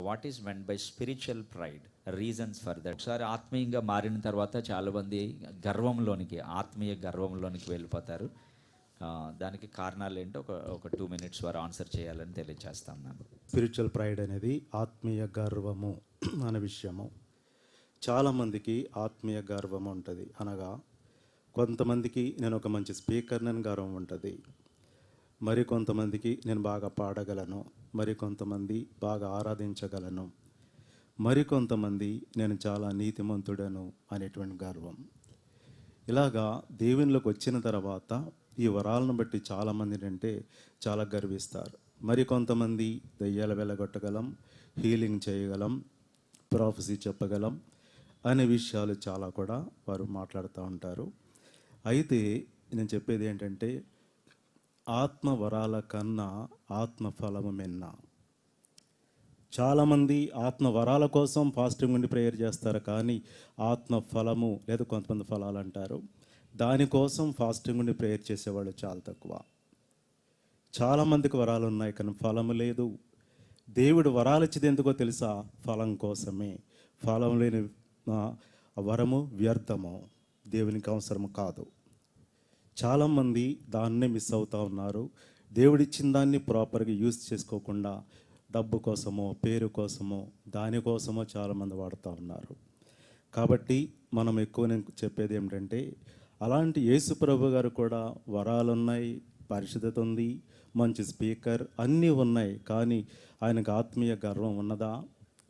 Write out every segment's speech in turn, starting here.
What is meant by spiritual pride, reasons for that. ఒకసారి ఆత్మీయంగా మారిన తర్వాత చాలామంది గర్వంలోనికి, ఆత్మీయ గర్వంలోనికి వెళ్ళిపోతారు. దానికి కారణాలు ఏంటో ఒక 2 minutes వారు ఆన్సర్ చేయాలని తెలియజేస్తాను. నేను స్పిరిచువల్ ప్రైడ్ అనేది ఆత్మీయ గర్వము అనే విషయము. చాలామందికి ఆత్మీయ గర్వం ఉంటుంది. అనగా కొంతమందికి నేను ఒక మంచి స్పీకర్నని గర్వం ఉంటుంది, మరి కొంతమందికి నేను బాగా పాడగలను, మరి కొంతమంది బాగా ఆరాధించగలను, మరి కొంతమంది నేను చాలా నీతిమంతుడను అనేటువంటి గర్వం. ఇలాగా దేవునిలోకి వచ్చిన తర్వాత ఈ వరాలను బట్టి చాలామంది అంటే చాలా గర్విస్తారు. మరి కొంతమంది దెయ్యాలు వెళ్ళగొట్టగలం, హీలింగ్ చేయగలం, ప్రాఫెసీ చెప్పగలం అనే విషయాలు చాలా కూడా వారు మాట్లాడుతూ ఉంటారు. అయితే నేను చెప్పేది ఏంటంటే ఆత్మ వరాల కన్నా ఆత్మ ఫలము మిన్న. చాలామంది ఆత్మ వరాల కోసం ఫాస్టింగ్ ఉండి ప్రేయర్ చేస్తారు, కానీ ఆత్మ ఫలము లేదా కొంతమంది ఫలాలు అంటారు, దానికోసం ఫాస్టింగ్ ఉండి ప్రేయర్ చేసేవాళ్ళు చాలా తక్కువ. చాలామందికి వరాలు ఉన్నాయి కానీ ఫలము లేదు. దేవుడు వరాలు ఇచ్చేది ఎందుకో తెలుసా? ఫలం కోసమే. ఫలం లేని వరము వ్యర్థము, దేవునికి అవసరము కాదు. చాలామంది దాన్నే మిస్ అవుతూ ఉన్నారు. దేవుడిచ్చిన దాన్ని ప్రాపర్గా యూజ్ చేసుకోకుండా డబ్బు కోసమో పేరు కోసమో దానికోసమో చాలామంది వాడుతూ ఉన్నారు. కాబట్టి మనం ఎక్కువ నేను చెప్పేది ఏమిటంటే అలాంటి యేసు ప్రభు గారు కూడా వరాలు ఉన్నాయి, పరిశుద్ధత ఉంది, మంచి స్పీకర్ అన్నీ ఉన్నాయి, కానీ ఆయనకు ఆత్మీయ గర్వం ఉన్నదా?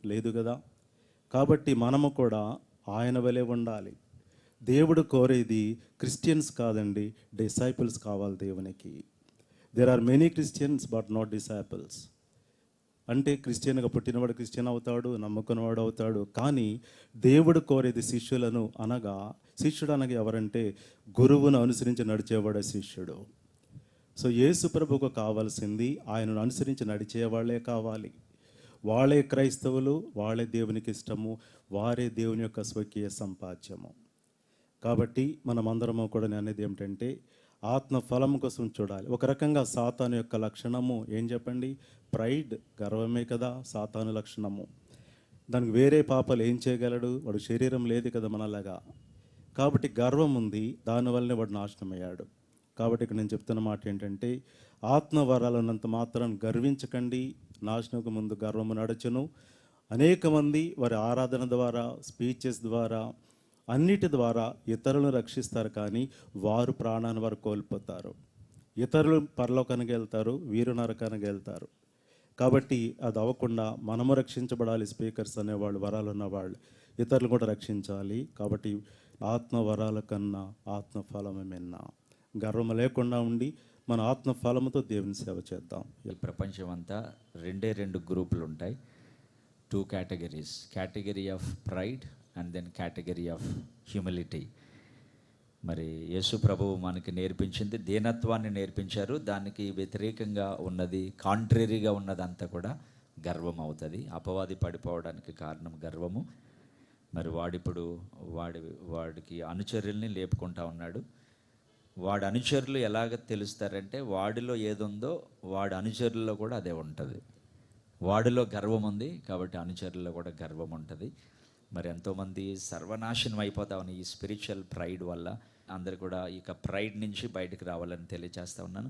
లేదు కదా. కాబట్టి మనము కూడా ఆయన వలె ఉండాలి. దేవుడు కోరేది క్రిస్టియన్స్ కాదండి, డిసైపుల్స్ కావాలి దేవునికి. There are many Christians but not disciples. అంటే క్రిస్టియన్గా పుట్టినవాడు క్రిస్టియన్ అవుతాడు, నమ్ముకున్నవాడు అవుతాడు, కానీ దేవుడు కోరేది శిష్యులను. అనగా శిష్యుడు అనగా ఎవరంటే గురువును అనుసరించి నడిచేవాడే శిష్యుడు. సో యేసు ప్రభువుకు కావాల్సింది ఆయనను అనుసరించి నడిచేవాళ్లే కావాలి. వాళ్ళే క్రైస్తవులు, వాళ్ళే దేవునికి ఇష్టము, వారే దేవుని యొక్క స్వకీయ సంపాద్యము. కాబట్టి మనమందరము కూడా నేను అనేది ఏమిటంటే ఆత్మ ఫలం కోసం చూడాలి. ఒక రకంగా సాతాను యొక్క లక్షణము ఏం చెప్పండి? ప్రైడ్, గర్వమే కదా సాతాను లక్షణము. దానికి వేరే పాపాలు ఏం చేయగలడు? వాడు శరీరం లేదు కదా మనలాగా. కాబట్టి గర్వం ఉంది, దానివల్లనే వాడు నాశనమయ్యాడు. కాబట్టి ఇక్కడ నేను చెప్తున్న మాట ఏంటంటే ఆత్మ వరాలు ఉన్నంత మాత్రం గర్వించకండి. నాశనకు ముందు గర్వము నడచును. అనేక మంది వారి ఆరాధన ద్వారా, స్పీచెస్ ద్వారా, అన్నిటి ద్వారా ఇతరులను రక్షిస్తారు, కానీ వారు ప్రాణాన్ని వారు కోల్పోతారు. ఇతరులు పరలోకానికి వెళ్తారు, వీరు నరకానికి వెళ్తారు. కాబట్టి అది అవ్వకుండా మనము రక్షించబడాలి. స్పీకర్స్ అనేవాళ్ళు, వరాలు ఉన్నవాళ్ళు ఇతరులు కూడా రక్షించాలి. కాబట్టి ఆత్మ వరాల కన్నా ఆత్మ ఫలమే మిన్న. గర్వం లేకుండా ఉండి మన ఆత్మ ఫలముతో దేవుని సేవ చేద్దాం. ఈ ప్రపంచం అంతా 2 గ్రూపులు ఉంటాయి, 2 categories, category of pride and then category of humility. మరి యేసు ప్రభువు మనకి నేర్పించింది దీనత్వాన్ని నేర్పించారు. దానికి వ్యతిరేకంగా ఉన్నది, కాంట్రరీగా ఉన్నదంతా కూడా గర్వం అవుతుంది. అపవాది పడిపోవడానికి కారణం గర్వము. మరి వాడిప్పుడు వాడికి అనుచరుల్ని లేపుకుంటా ఉన్నాడు. వాడి అనుచరులు ఎలాగ తెలుస్తారంటే వాడిలో ఏదుందో వాడి అనుచరుల్లో కూడా అదే ఉంటుంది. వాడిలో గర్వం ఉంది కాబట్టి అనుచరుల్లో కూడా గర్వం ఉంటుంది. మరి ఎంతోమంది సర్వనాశనం అయిపోతా ఉన్నాయి ఈ స్పిరిచువల్ ప్రైడ్ వల్ల. అందరు కూడా ఇక ప్రైడ్ నుంచి బయటకు రావాలని తెలియజేస్తా ఉన్నాను.